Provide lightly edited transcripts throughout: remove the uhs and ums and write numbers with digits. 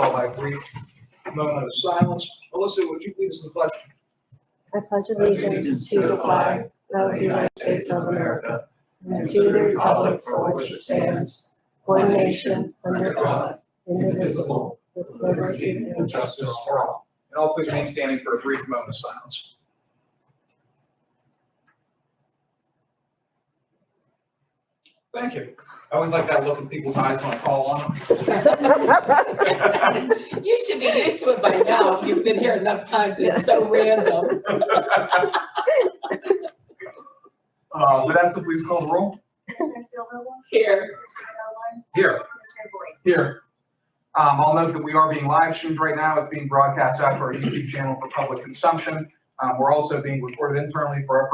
followed by a brief moment of silence. Melissa, would you lead us in the pledge? I pledge allegiance to the flag of the United States of America and to the republic for which it stands, one nation, under God, indivisible, with liberty and justice for all. And all please remain standing for a brief moment of silence. Thank you. I always like that look in people's eyes when I call on them. You should be used to it by now. You've been here enough times that it's so random. Vanessa, please call the roll. Here. Here. Here. I'll note that we are being live streamed right now. It's being broadcast out to our YouTube channel for public consumption. We're also being recorded internally for our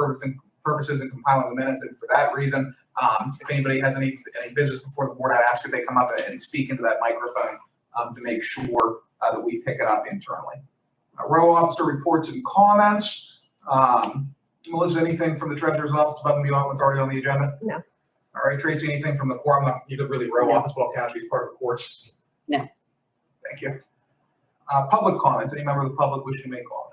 purposes in compiling the minutes, and for that reason, if anybody has any business before the board, I'd ask if they come up and speak into that microphone to make sure that we pick it up internally. Row officer reports and comments. Melissa, anything from the treasurer's office above and beyond what's already on the agenda? No. All right, Tracy, anything from the quorum? You could really row office, but I'll count you as part of the course. No. Thank you. Public comments. Any member of the public wishing to make comment?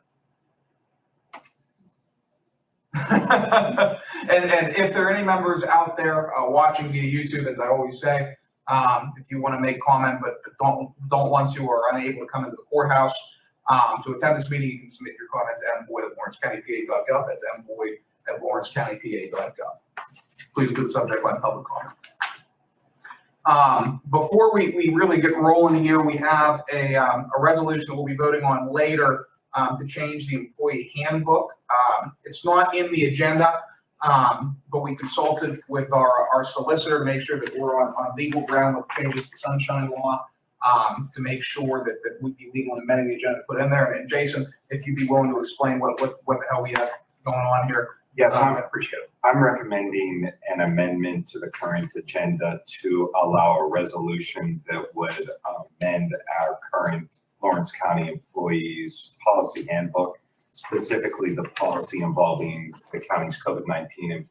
and if there are any members out there watching via YouTube, as I always say, if you want to make comment but don't want to or are unable to come into the courthouse to attend this meeting, you can submit your comments at mboyd@lawrencecountypa.gov. That's mboyd@lawrencecountypa.gov. Please include the subject line public comment. Before we really get rolling here, we have a resolution that we'll be voting on later to change the employee handbook. It's not in the agenda, but we consulted with our solicitor to make sure that we're on legal ground with changes to sunshine law, to make sure that we'd be legal in amending the agenda to put in there. And Jason, if you'd be willing to explain what the hell we have going on here. Yes, I appreciate it. I'm recommending an amendment to the current agenda to allow a resolution that would amend our current Lawrence County employees policy handbook, specifically the policy involving the county's COVID-19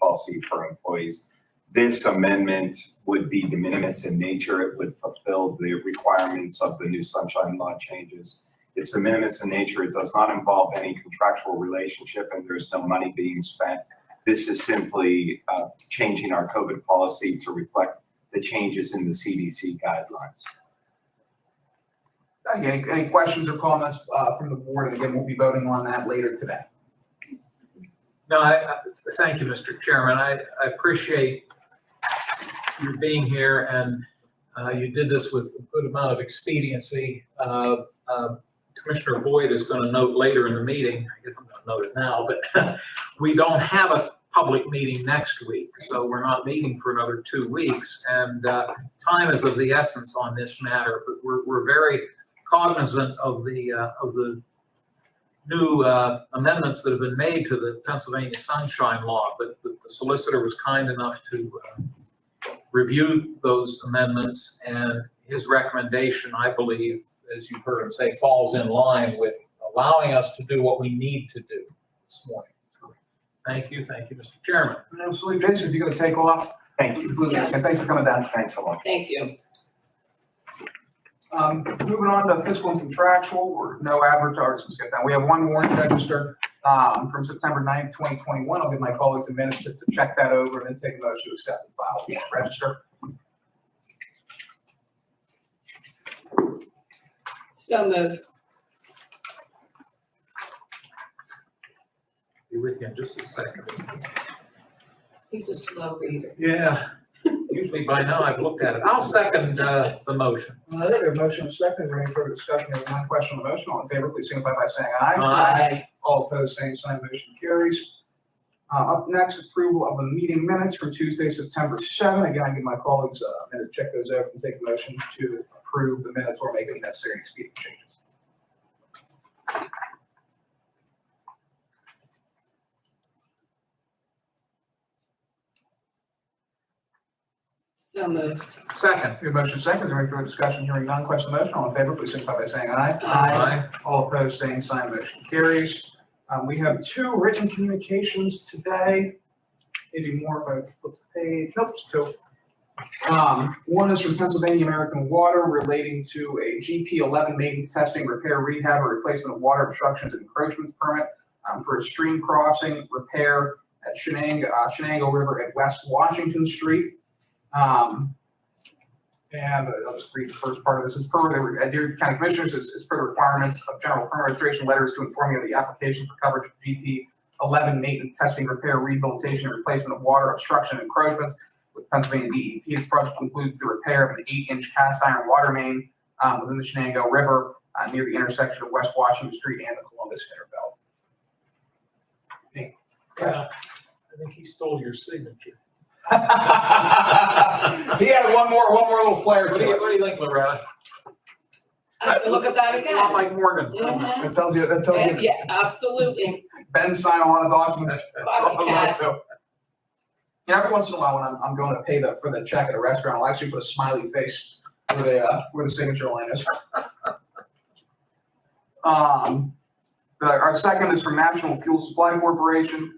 policy for employees. This amendment would be de minimis in nature. It would fulfill the requirements of the new sunshine law changes. It's de minimis in nature. It does not involve any contractual relationship, and there's no money being spent. This is simply changing our COVID policy to reflect the changes in the CDC guidelines. Any questions or comments from the board? And again, we'll be voting on that later today. No, thank you, Mr. Chairman. I appreciate you being here, and you did this with a good amount of expediency. Commissioner Boyd is going to note later in the meeting, I guess I'm going to note it now, but we don't have a public meeting next week, so we're not meeting for another 2 weeks, and time is of the essence on this matter, but we're very cognizant of the new amendments that have been made to the Pennsylvania Sunshine Law, but the solicitor was kind enough to review those amendments, and his recommendation, I believe, as you've heard him say, falls in line with allowing us to do what we need to do this morning. Thank you, Mr. Chairman. Absolutely. Jason, if you're going to take off. Thank you. Yes. And thanks for coming down. Thanks a lot. Thank you. Moving on to fiscal and contractual, or no advertisements. We have one warrant register from September 9th, 2021. I'll give my colleagues a minute to check that over and then take a motion to accept and file the register. So moved. Be with you in just a second. He's a slow reader. Yeah, usually by now I've looked at it. I'll second the motion. A motion is second. Is there any further discussion? There's one question on the motion. All in favor, please signify by saying aye. Aye. All opposed, same sign. Motion carries. Up next, approval of the meeting minutes from Tuesday, September 7. Again, I give my colleagues a minute to check those over and take a motion to approve the minutes or make any necessary expedient changes. So moved. Second. Your motion is second. Is there any further discussion? Hearing none, question on the motion. All in favor, please signify by saying aye. Aye. All opposed, same sign. Motion carries. We have 2 written communications today. Maybe more if I flip the page. Nope, just 2. One is from Pennsylvania American Water relating to a GP11 maintenance testing, repair, rehab, or replacement of water obstructions and encroachments permit for a stream crossing repair at Shenango River at West Washington Street. And I'll just read the first part of this. As per the dear County Commissioners, as per the requirements of General Permit Registration letters to inform you of the application for coverage of GP11 maintenance testing, repair, rehabilitation, and replacement of water obstruction and encroachments with Pennsylvania DEP. This project includes the repair of an 8-inch cast iron water main within the Shenango River near the intersection of West Washington Street and the Columbus Interbelt. Yeah, I think he stole your signature. He had one more little flair What to do it. you think, Loretta? I have to look at that It's a lot again. like Morgan's. Mhm. That tells you Yeah, absolutely. Ben signed a lot of documents. Copycat. You know, every once in a while when I'm going to pay for the check at a restaurant, I'll actually put a smiley face where the signature line is. Our second is from National Fuel Supply Corporation.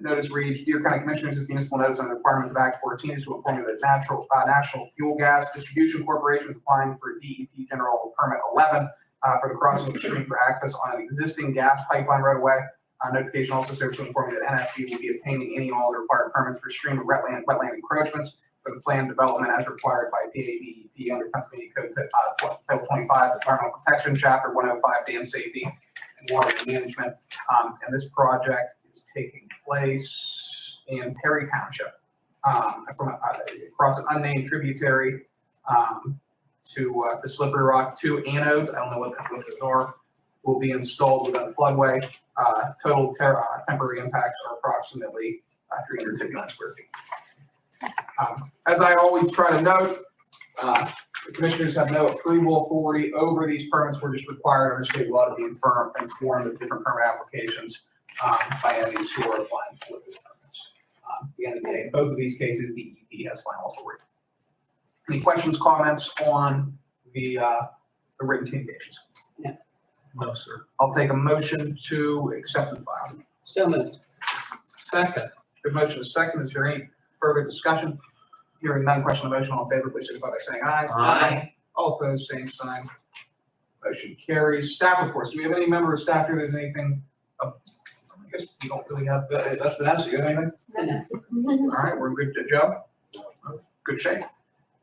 Notice reads, Dear County Commissioners, this municipal notice on the requirements of Act 14 is to inform you that National Fuel Gas Distribution Corporation is applying for DEP General Permit 11 for the crossing of the stream for access on an existing gas pipeline right away. Notification also serves to inform you that NFG will be obtaining any and all the required permits for stream and wetland encroachments for the planned development as required by PADEP under Pennsylvania Code Title 25, Environmental Protection, Chapter 105, Dam Safety and Water Management. And this project is taking place in Perry Township, across an unnamed tributary to Slippery Rock. 2 anodes, I don't know what those are, will be installed within a floodway. Total temporary impacts are approximately 359 square feet. As I always try to note, the commissioners have no approval authority over these permits. We're just required under state law to be informed of different permit applications by entities who are applying for these permits. At the end of the day, in both of these cases, DEP has final authority. Any questions, comments on the written communications? No, sir. I'll take a motion to accept and file. So moved. Second. The motion is second. Is there any further discussion? Hearing none, question on the motion, all in favor, please signify by saying aye. Aye. All opposed, same sign. Motion carries. Staff reports. Do we have any member of staff here? There's anything? I guess you don't really have, that's Vanessa. You have anything? All right, we're good. Joe? Good shape.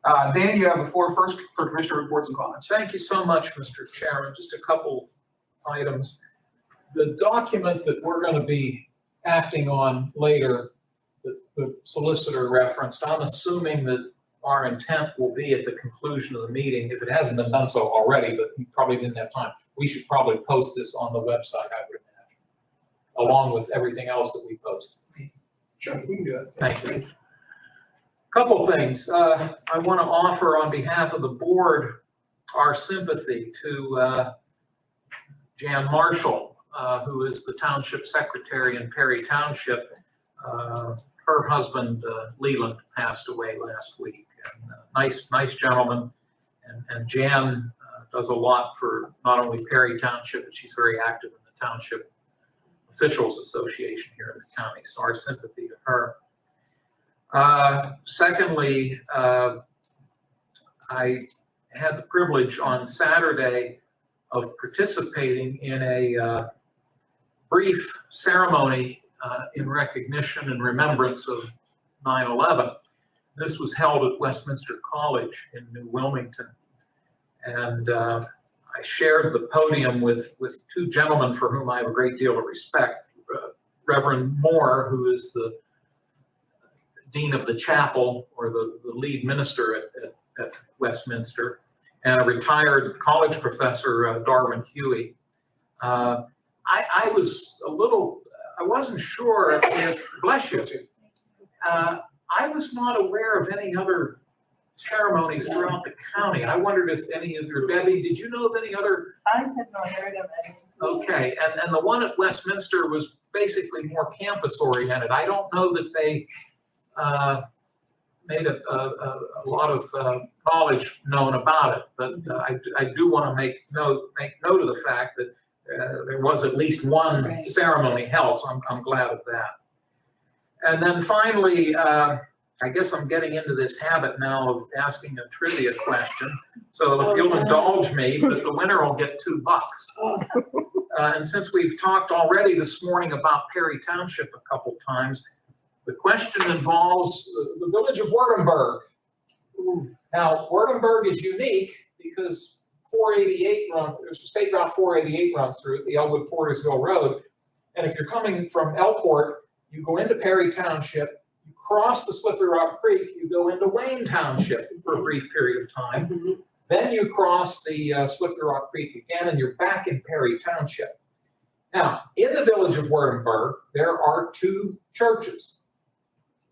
Dan, you have the floor first for commissioner reports and comments. Thank you so much, Mr. Chairman. Just a couple items. The document that we're going to be acting on later, the solicitor referenced, I'm assuming that our intent will be at the conclusion of the meeting, if it hasn't been done so already, but we probably didn't have time. We should probably post this on the website, I would imagine, along with everything else that we post. Sure, we can do it. Thank you. Couple things. I want to offer on behalf of the board our sympathy to Jan Marshall, who is the township secretary in Perry Township. Her husband, Leland, passed away last week. And, nice gentleman. And Jan does a lot for not only Perry Township, but she's very active in the Township Officials Association here in the county. So our sympathy to her. Secondly, I had the privilege on Saturday of participating in a brief ceremony in recognition and remembrance of 9/11. This was held at Westminster College in New Wilmington. And I shared the podium with 2 gentlemen for whom I have a great deal of respect. Reverend Moore, who is the dean of the chapel, or the lead minister at Westminster, and a retired college professor, Darwin Huey. I was I wasn't sure if, bless you, I was not aware of any other ceremonies throughout the county. I wondered if any of your, Debbie, did you know of any other? I had not heard of any. Okay, and the one at Westminster was basically more campus oriented. I don't know that they made a lot of knowledge known about it, but I do want to make note of the fact that there was at least one Right. ceremony held, so I'm glad of that. And then finally, I guess I'm getting into this habit now of asking a trivia question. So if you'll indulge me, but the winner will get $2. And since we've talked already this morning about Perry Township a couple times, the question involves the village of Wurtemberg. Now, Wurtemberg is unique because 488 State Route 488 runs through it, the Elwood Portersville Road. And if you're coming from Elport, you go into Perry Township, you cross the Slippery Rock Creek, you go into Wayne Township for a brief period of time. Then you cross the Slippery Rock Creek again, and you're back in Perry Township. Now, in the village of Wurtemberg, there are 2 churches.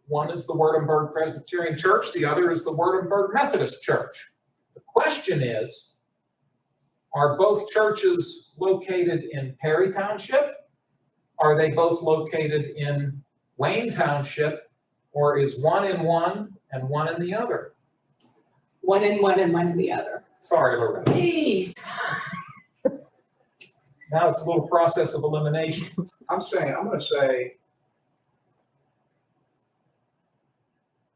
One is the Wurtemberg Presbyterian Church, the other is the Wurtemberg Methodist Church. The question is, are both churches located in Perry Township? Are they both located in Wayne Township, or is one in one and one in the other? One in one and one in the other. Sorry, Loretta. Jeez. Now it's a little process of elimination. I'm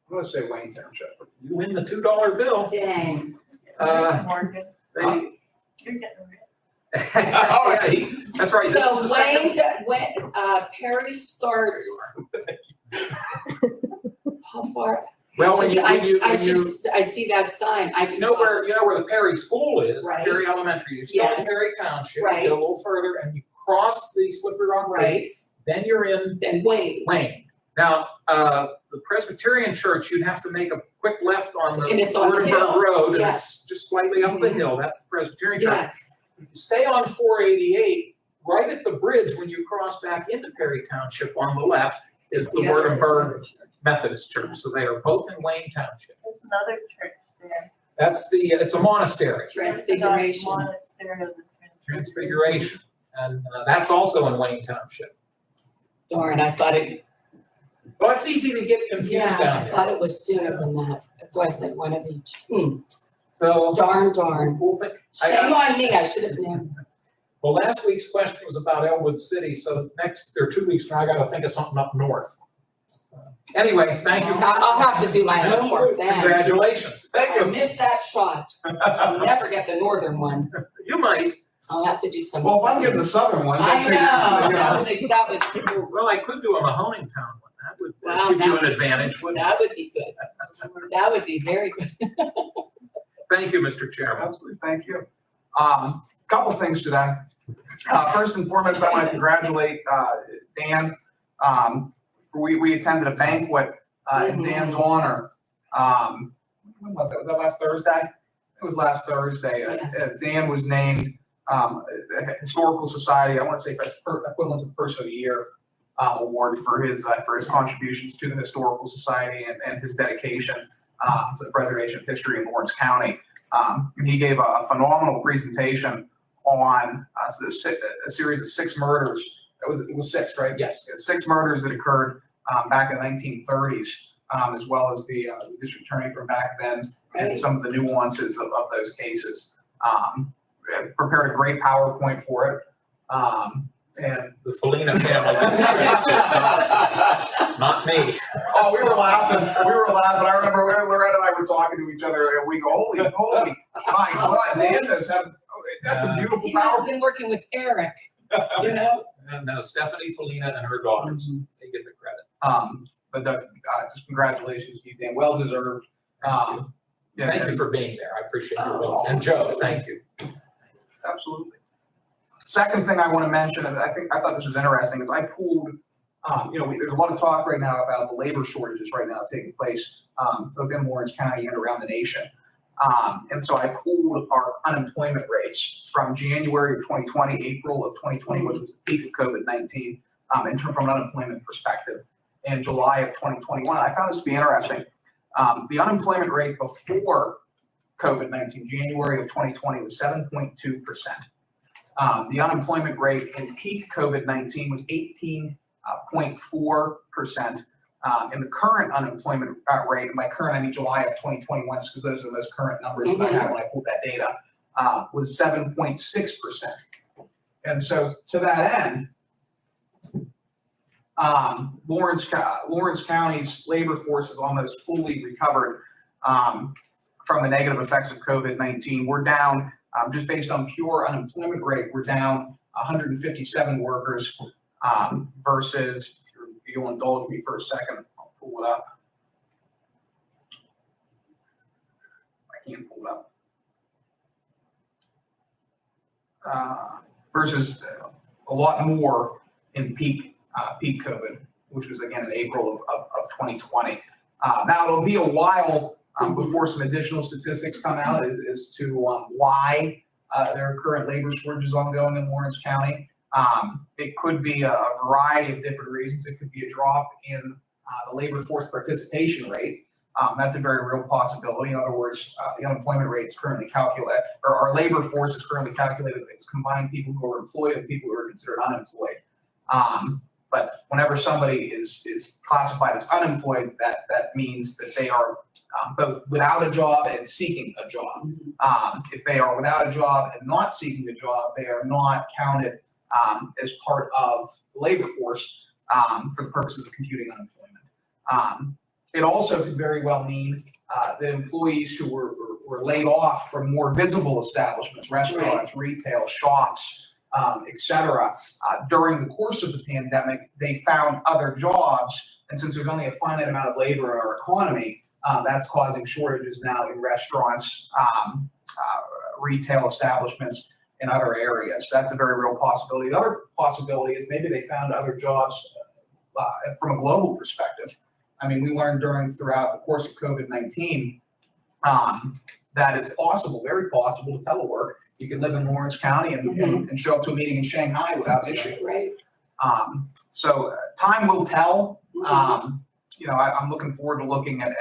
gonna say Wayne Township. You win the $2 bill. Dang. Morgan. They, You're getting rid. that's right. This is So the Wayne, Perry starts. How far? Well, when you I see that sign. I just. you know where the Perry School is, Right. Perry Elementary. You start in Yes. Perry Township, Right. you get a little further, and you cross the Slippery Rock Creek. Right, Then you're in then Wayne. Wayne. Now, the Presbyterian Church, you'd have to make a quick left on the And it's on the Wurtemberg hill. Road, and Yes. it's just slightly up the hill. That's the Presbyterian Church. Yes, If you stay on 488, right at the bridge when you cross back into Perry Township on the left is the Yeah. Wurtemberg Methodist Church. So they are both in Wayne Township. There's another church there. It's a monastery, Transfiguration. Monastery of the Transfiguration. And that's also in Wayne Township. darn, I thought it, Well, it's easy to get confused yeah, down I there. thought it was sooner than that. That's why I said one of each. So Darn. we'll think. Shame on me, I should have known. Well, last week's question was about Elwood City, so next, or 2 weeks from now, I gotta think of something up north. Anyway, thank you. I'll have to do my homework then. Congratulations. Thank I you. missed that shot. I'll never get the northern one. You might. I'll have to do some. Well, if I'm getting the southern ones, I know, figure- that was, Well, I could do a Mahoning Town one. That would Wow, give you now- an advantage, wouldn't it? that would be good. That would be very good. Thank you, Mr. Chairman. Absolutely, thank you. Couple things today. First and foremost, I want to congratulate Dan. We attended a banquet in Dan's honor. When was that? Was that last Thursday? It was last Thursday. Yes. Dan was named Historical Society, I want to say that's equivalent to Person of the Year award for his contributions to the Historical Society and his dedication to the preservation of history in Lawrence County. He gave a phenomenal presentation on a series of 6 murders. It was 6, right? Yes. 6 murders that occurred back in the 1930s, as well as the district attorney from back then and Right. some of the nuances of those cases. Prepared a great PowerPoint for it. And The Felina family. Not me. oh, we were laughing. I remember Loretta and I were talking to each other, and we go, holy, my God, Dan has had, that's a beautiful He must have PowerPoint. been working with Eric, you know? No, Stephanie Felina and her daughters, they get the credit. But just congratulations to you, Dan. Well deserved. Yeah, Thank you for being there. I appreciate your work. And Joe, thank you. absolutely. Second thing I want to mention, and I thought this was interesting, is I pulled, there's a lot of talk right now about the labor shortages right now taking place, both in Lawrence County and around the nation. And so I pulled our unemployment rates from January of 2020, April of 2020, which was the peak of COVID-19, from an unemployment perspective, and July of 2021. I found this to be interesting. The unemployment rate before COVID-19, January of 2020, was 7.2%. The unemployment rate in peak COVID-19 was 18.4%. And the current unemployment rate, and by current I mean July of 2021, just because those are the most current numbers that I had when I pulled that data, was 7.6%. And so to that end, Lawrence County's labor force is almost fully recovered from the negative effects of COVID-19. We're down, just based on pure unemployment rate, we're down 157 workers versus, if you'll indulge me for a second, I'll pull it up. I can't pull it up. Versus a lot more in peak COVID, which was again in April of 2020. Now it'll be a while before some additional statistics come out as to why there are current labor shortages ongoing in Lawrence County. It could be a variety of different reasons. It could be a drop in the labor force participation rate. That's a very real possibility. In other words, the unemployment rate is currently calculated, or our labor force is currently calculated. It's combined people who are employed and people who are considered unemployed. But whenever somebody is classified as unemployed, that means that they are both without a job and seeking a job. If they are without a job and not seeking a job, they are not counted as part of the labor force for the purposes of computing unemployment. It also could very well mean that employees who were laid off from more visible establishments, restaurants, retail, shops, et cetera, during the course of the pandemic, they found other jobs. And since there's only a finite amount of labor in our economy, that's causing shortages now in restaurants, retail establishments, and other areas. That's a very real possibility. The other possibility is maybe they found other jobs from a global perspective. I mean, we learned throughout the course of COVID-19 that it's possible, very possible, to telework. You can live in Lawrence County and show up to a meeting in Shanghai without issue. Right. So time will tell. I'm looking forward to looking at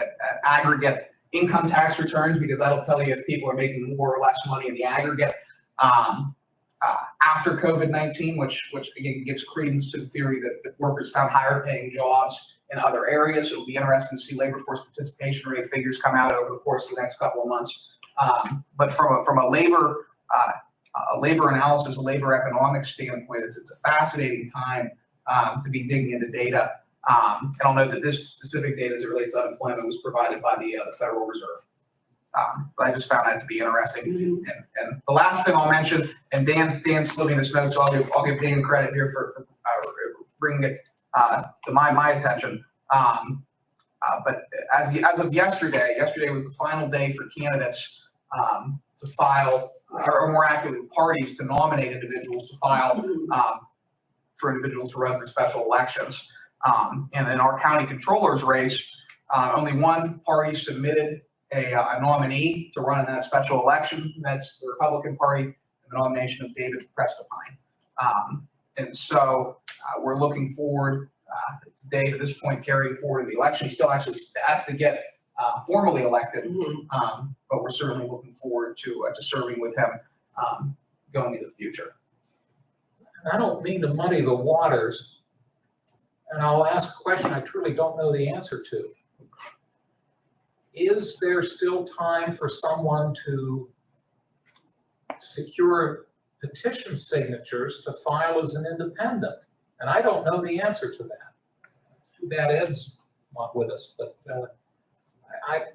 aggregate income tax returns, because that'll tell you if people are making more or less money in the aggregate after COVID-19, which again gives credence to the theory that workers found higher paying jobs in other areas. It'll be interesting to see labor force participation rate figures come out over the course of the next couple of months. But from a labor analysis, a labor economics standpoint, it's a fascinating time to be digging into data. And I'll note that this specific data as it relates to unemployment was provided by the Federal Reserve. But I just found that to be interesting. And the last thing I'll mention, and Dan's still in this note, so I'll give Dan credit here for bringing it to my attention. But as of yesterday was the final day for candidates to file, or more accurately, parties to nominate individuals to file for individuals to run for special elections. And in our county controller's race, only one party submitted a nominee to run in that special election. That's the Republican Party, and the nomination of David Prestapine. And so we're looking forward to Dave at this point carrying forward the election. He still actually has to get formally elected, but we're certainly looking forward to serving with him going into the future. I don't mean to muddy the waters, and I'll ask a question I truly don't know the answer to. Is there still time for someone to secure petition signatures to file as an independent? And I don't know the answer to that. Too bad Ed's not with us, but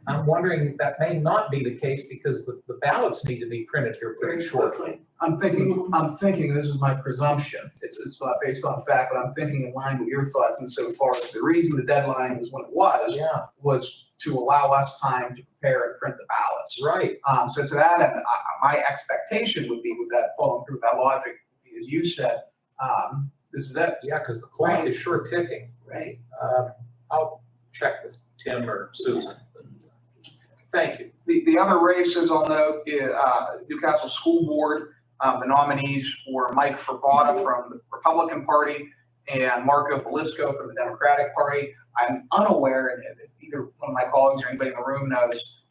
I'm wondering that may not be the case, because the ballots need to be printed here pretty shortly. I'm thinking, this is my presumption, it's based on fact, but I'm thinking in line with your thoughts insofar as the reason the deadline was when it was to allow us time to prepare and print the ballots. Right. So to that end, my expectation would be, with that following through that logic, as you said, this is it. Yeah, because the clock is sure ticking. Right. I'll check with Tim or Susan. Thank you. The other races I'll note, Newcastle School Board, the nominees were Mike Forbata from the Republican Party and Marco Belisco from the Democratic Party. I'm unaware, and if either one of my colleagues or anybody in the room knows,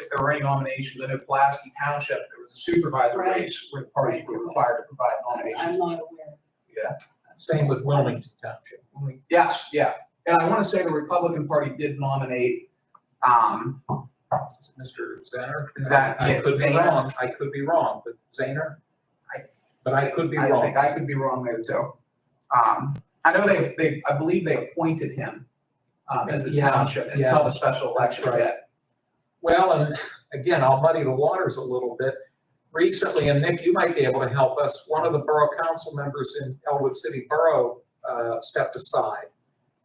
if there were any nominations. I know Pulaski Township, there was a supervisor race where the parties were required to provide nominations. I'm not aware. Yeah. Same with Wilmington Township. Yes, yeah. And I want to say the Republican Party did nominate Mr. Zahner? I could be wrong, but Zahner? I could be wrong. I think I could be wrong there too. I know I believe they appointed him as a Yeah, township until yeah. the special election That's right. hit. Well, and again, I'll muddy the waters a little bit. Recently, and Nick, you might be able to help us, one of the borough council members in Elwood City Borough stepped aside.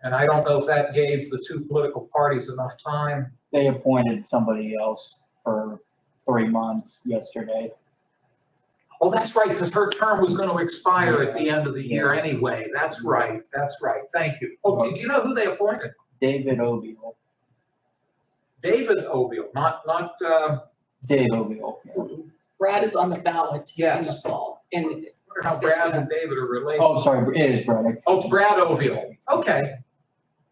And I don't know if that gave the two political parties enough time. They appointed somebody else for 3 months yesterday. Oh, that's right, because her term was going to expire at the end of the year anyway. That's right, that's right. Thank you. Oh, do you know who they appointed? David Obiel. David Obiel, not Dave Obiel. Yeah. Brad is on the ballot in the Yes. fall. And I wonder how Brad and David are related. Oh, sorry, it is Brad. Oh, it's Brad Oviel. Okay.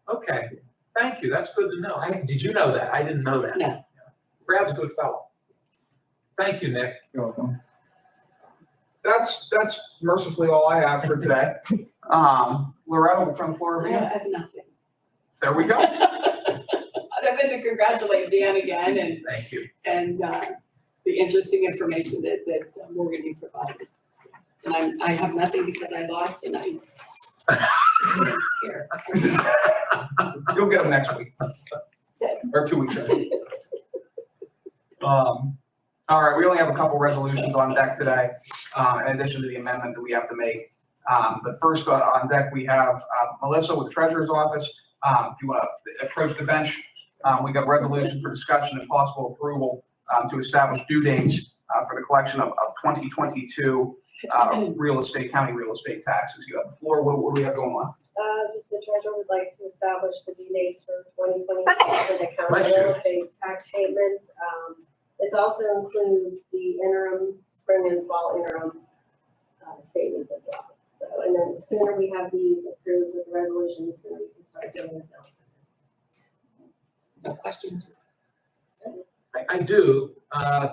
Okay. Thank you. That's good to know. Did you know that? I didn't know that. No. Brad's a good fellow. Thank you, Nick. You're welcome. That's mercifully all I have for today. Loretta, we'll turn the floor over to I you. have nothing. There we go. Other than to congratulate Dan again Thank you. and the interesting information that Morgan you provided. And I have nothing because I lost and I don't care. You'll get them next week. it. Or 2 weeks. All right, we only have a couple resolutions on deck today, in addition to the amendment that we have to make. But first on deck, we have Melissa with the Treasurer's Office. If you want to approach the bench, we got a resolution for discussion and possible approval to establish due dates for the collection of 2022 county real estate taxes. You have the floor. What do we have going on? Just the treasurer would like to establish the due dates for 2022 for the county Bless you. real estate tax statement. It also includes the interim, spring and fall interim statements as well. So, and then the sooner we have these approved with the resolution, the sooner we can start doing it. No questions? I do.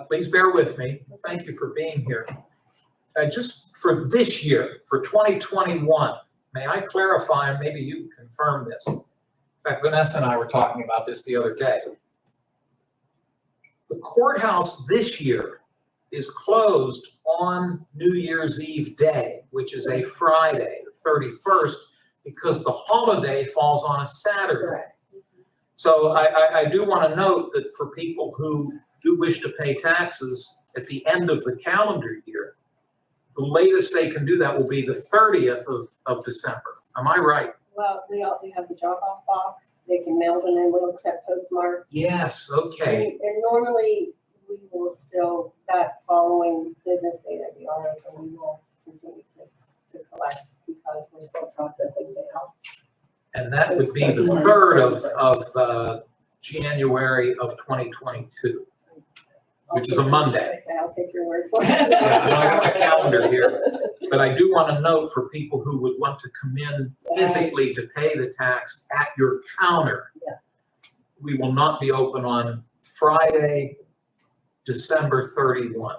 Please bear with me. Thank you for being here. Just for this year, for 2021, may I clarify, and maybe you can confirm this. In fact, Vanessa and I were talking about this the other day. The courthouse this year is closed on New Year's Eve day, which is a Friday, the 31st, because the holiday falls on a Saturday. Correct. So I do want to note that for people who do wish to pay taxes at the end of the calendar year, the latest they can do that will be the 30th of December. Am I right? Well, we also have the drop-off box. They can mail them in, we'll accept postmark. Yes, okay. And normally, we will still, that following business day that we are open, we will continue to collect because we're still processing mail. And that would be the 3rd of January of 2022, which is a Monday. Okay, I'll take your word for it. Yeah, I know I got my calendar here. But I do want to note for people who would want to come in physically to pay the tax at your counter, Yeah. we will not be open on Friday, December 31.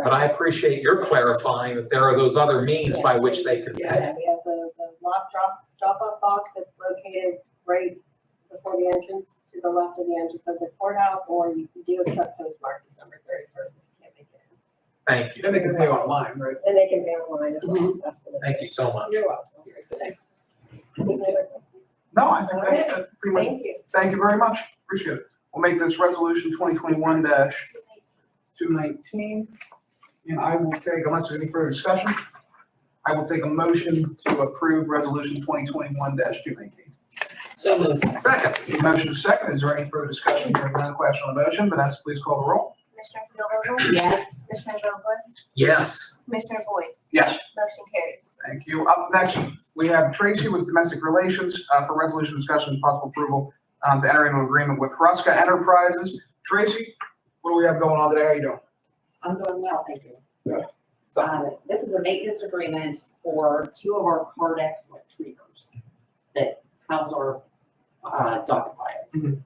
But I appreciate your clarifying that there are those other means by which they can pay. Yeah, we have the lock drop-off box that's located right before the entrance, to the left of the entrance of the courthouse, or you can do accept postmark December 31st if you can't make it. Thank you. And they can pay online, right? And they can pay online as well. Absolutely. Thank you so much. You're welcome. No, I think that's pretty much. Thank you. Thank you very much. Appreciate it. We'll make this resolution 2021-219. And I will take, unless there's any further discussion, I will take a motion to approve resolution 2021-219. So moved. Second. Motion is second. Is there any further discussion? Hearing none, question on the motion. Vanessa, please call the roll. Commissioner Spielvogel? Yes. Commissioner Vogler? Yes. Commissioner Boyd? Yes. Motion carries. Thank you. Up next, we have Tracy with Domestic Relations for resolution discussion and possible approval to enter into an agreement with Ruska Enterprises. Tracy, what do we have going on today? How you doing? I'm doing well, thank you. Good. This is a maintenance agreement for 2 of our Cardex retrievers that house our docket files.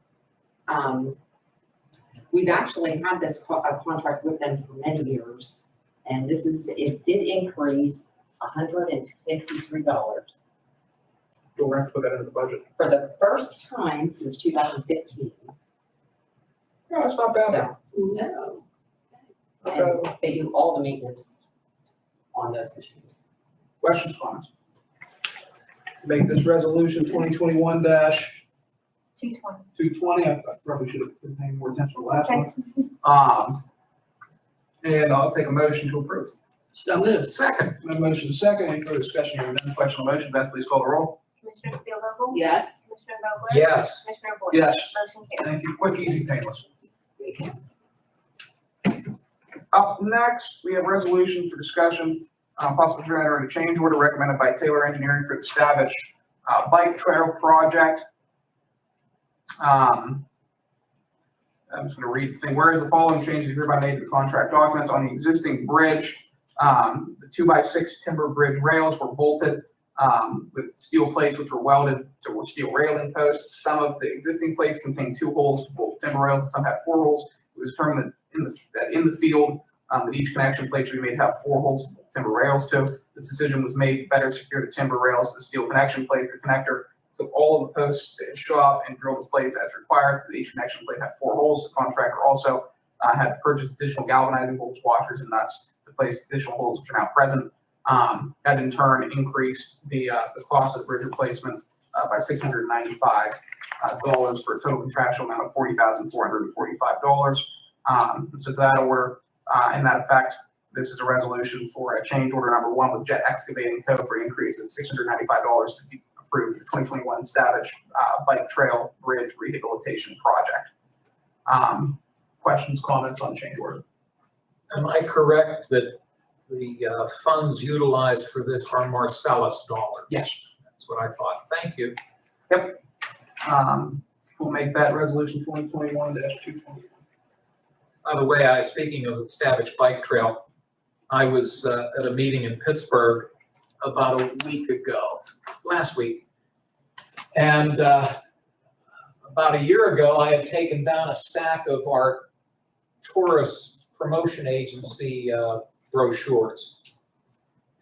We've actually had this contract with them for many years, and it did increase $153 We'll have to put that into the budget. for the first time since 2015. Yeah, that's not bad. So, No. and they do all the maintenance on those machines. Questions, comments? make this resolution 220. 220. I probably should have been paying more attention to the last Okay. one. And I'll take a motion to approve. So moved. Second. No motion is second. Any further discussion? Hearing none, question on the motion, Beth, please call the roll. Commissioner Spielvogel? Yes. Commissioner Vogler? Yes. Commissioner Boyd? Yes. Motion carries. Thank you. Quick, easy, painless. Up next, we have resolution for discussion, possible to enter a change order recommended by Taylor Engineering for the Stavish Bike Trail Project. I'm just gonna read the thing. Whereas the following changes are hereby made to the contract documents on the existing bridge, the 2x6 timber bridge rails were bolted with steel plates which were welded to steel railing posts. Some of the existing plates contain 2 holes to bolt timber rails, and some have 4 holes. It was determined that in the field, that each connection plate should be made to have 4 holes to bolt timber rails to. This decision was made to better secure the timber rails to the steel connection plates. The connector took all of the posts to his shop and drilled the plates as required, so that each connection plate had 4 holes. The contractor also had to purchase additional galvanizing bolts, washers, and nuts to place additional holes which are now present. That in turn increased the cost of the bridge replacement by $695 for a total contractual amount of $40,445. So to that order, in that effect, this is a resolution for a change order number 1 with Jet Excavating Co. for an increase of $695 to be approved for 2021 Stavish Bike Trail Bridge Rehabilitation Project. Questions, comments on the change order? Am I correct that the funds utilized for this are Marcellus dollars? Yes. That's what I thought. Thank you. We'll make that resolution 2021-221. By the way, speaking of the Stavish Bike Trail, I was at a meeting in Pittsburgh about a week ago, last week. And about a year ago, I had taken down a stack of our tourist promotion agency brochures.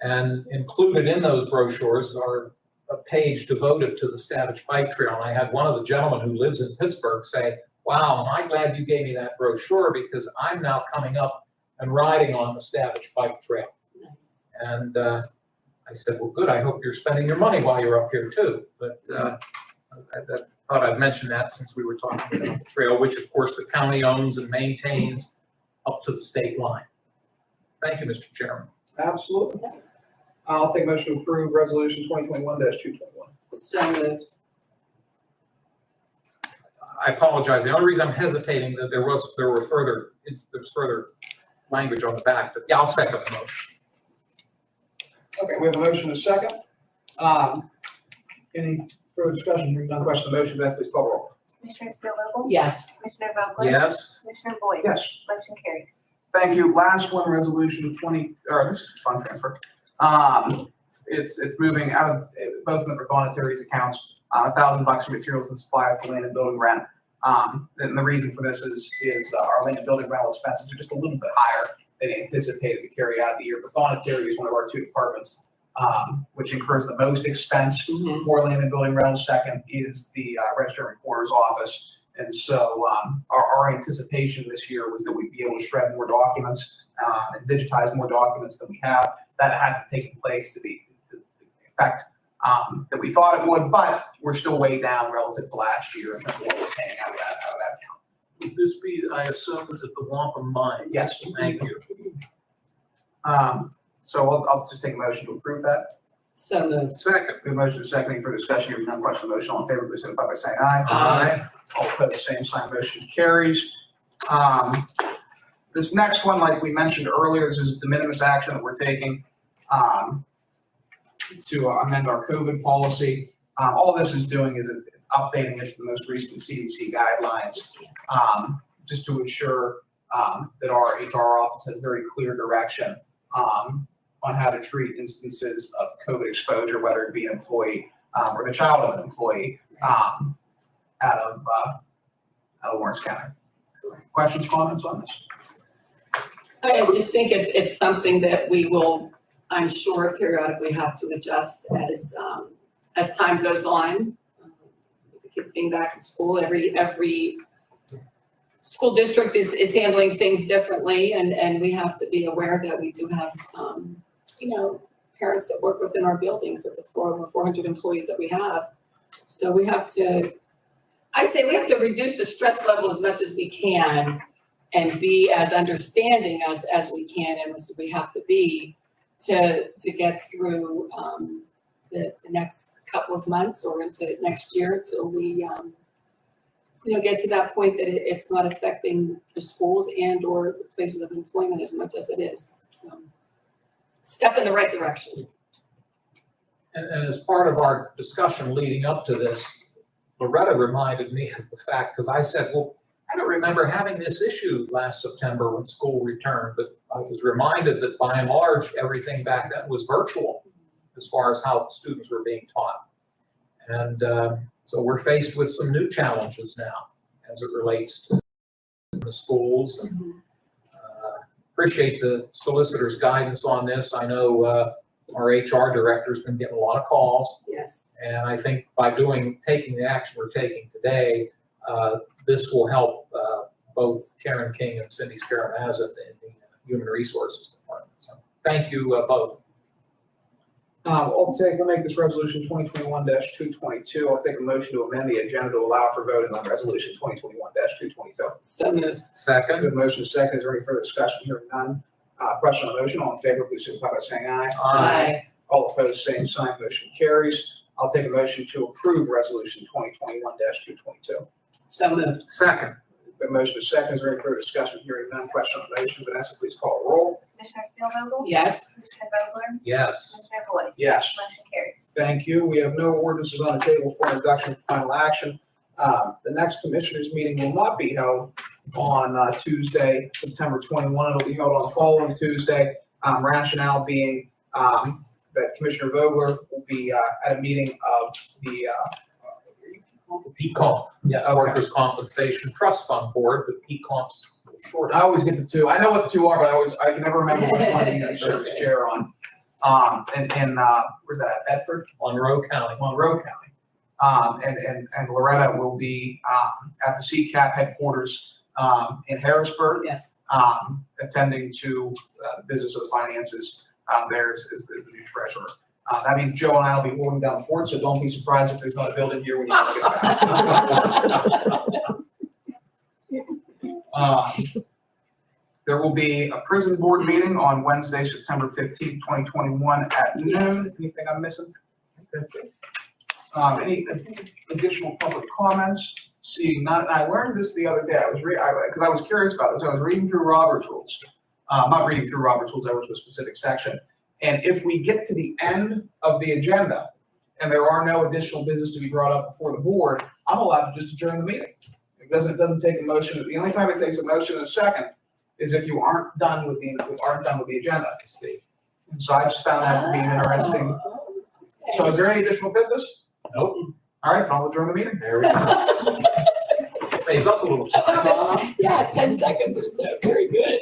And included in those brochures are a page devoted to the Stavish Bike Trail. And I had one of the gentlemen who lives in Pittsburgh say, "Wow, am I glad you gave me that brochure, because I'm now coming up and riding on the Stavish Bike Trail." Nice. And I said, "Well, good, I hope you're spending your money while you're up here too." But I thought I'd mention that since we were talking about the trail, which of course the county owns and maintains up to the state line. Thank you, Mr. Chairman. Absolutely. I'll take a motion to approve resolution 2021-221. So moved. I apologize. The only reason I'm hesitating that there was further language on the back, but yeah, I'll second the motion. Okay, we have a motion and a second. Any further discussion? Hearing none, question on the motion, Beth, please call the roll. Commissioner Spielvogel? Yes. Commissioner Vogler? Yes. Commissioner Boyd? Yes. Motion carries. Thank you. Last one, resolution this is fund transfer. It's moving out of both of the Voluntari's accounts, $1,000 for materials and supplies for land and building rent. And the reason for this is our land and building rental expenses are just a little bit higher than anticipated to carry out the year. But voluntary is one of our 2 departments, which incurs the most expense for land and building rental. Second is the register and recorder's office. And so our anticipation this year was that we'd be able to shred more documents and digitize more documents than we have. That hasn't taken place to the effect that we thought it would, but we're still way down relative to last year in terms of what we're paying out of that account. Would this be, I assume, is it the wampum mine? Yes. Thank you. So I'll just take a motion to approve that. So moved. Second. We have a motion and a second. Any further discussion? Hearing none, question on the motion. All in favor, please signify by saying aye. Aye. All opposed, same sign, motion carries. This next one, like we mentioned earlier, this is de minimis action that we're taking to amend our COVID policy. All this is doing is it's updating it to the most recent CDC guidelines, just to ensure that our HR office has very clear direction on how to treat instances of COVID exposure, whether it be an employee or the child of an employee out of Lawrence County. Questions, comments on this? I just think it's something that we will, I'm sure, periodically have to adjust as time goes on. With the kids being back in school, every school district is handling things differently, and we have to be aware that we do have parents that work within our buildings with the over 400 employees that we have. So we have to, I say we have to reduce the stress level as much as we can and be as understanding as we can and as we have to be to get through the next couple of months or into next year till we get to that point that it's not affecting the schools and or the places of employment as much as it is. So step in the right direction. And as part of our discussion leading up to this, Loretta reminded me of the fact, because I said, well, I don't remember having this issue last September when school returned, but I was reminded that by and large, everything back then was virtual as far as how students were being taught. And so we're faced with some new challenges now as it relates to the schools. And appreciate the solicitor's guidance on this. I know our HR director's been getting a lot of calls. Yes. And I think by taking the action we're taking today, this will help both Karen King and Cindy Scaramazza in the Human Resources Department. So thank you both. We'll make this resolution 2021-222. I'll take a motion to amend the agenda to allow for voting on resolution 2021-222. So moved. Second. Good motion is second. Is there any further discussion? Hearing none. Question on the motion. All in favor, please signify by saying aye. Aye. All opposed, same sign. Motion carries. I'll take a motion to approve resolution 2021-222. So moved. Second. Good motion is second. Is there any further discussion? Hearing none. Question on the motion. Vanessa, please call the roll. Commissioner Spielvogel? Yes. Commissioner Vogler? Yes. Commissioner Boyd? Yes. Motion carries. Thank you. We have no ordinances on the table for introduction for final action. The next commissioners meeting will not be held on Tuesday, September 21. It'll be held on the following Tuesday. Rationale being that Commissioner Vogler will be at a meeting of the PCOMP, yes, Workers' Compensation Trust Fund Board, but PCOMP's short. I always get the two. I know what the two are, but I can never remember which one you serve as chair on. Where's that? Bedford? Monroe County. Monroe County. And Loretta will be at the CCAP headquarters in Harrisburg, Yes. attending to the business of the finances. There is the new treasurer. That means Joe and I will be holding down the fort, so don't be surprised if there's not a building here when you get back. There will be a prison board meeting on Wednesday, September 15th, 2021 at noon. Yes. Anything I'm missing? Any additional public comments? Seeing none, and I learned this the other day. Because I was curious about this. I was reading through Robert's rules. Not reading through Robert's rules, I went to a specific section. And if we get to the end of the agenda and there are no additional business to be brought up before the board, I'm allowed to just adjourn the meeting. It doesn't take a motion. The only time it takes a motion in a second is if you aren't done with the agenda. And so I just found that to be an interesting. So is there any additional business? Nope. All right, I'll adjourn the meeting. There we go. Saves us a little time. Yeah, 10 seconds or so. Very good.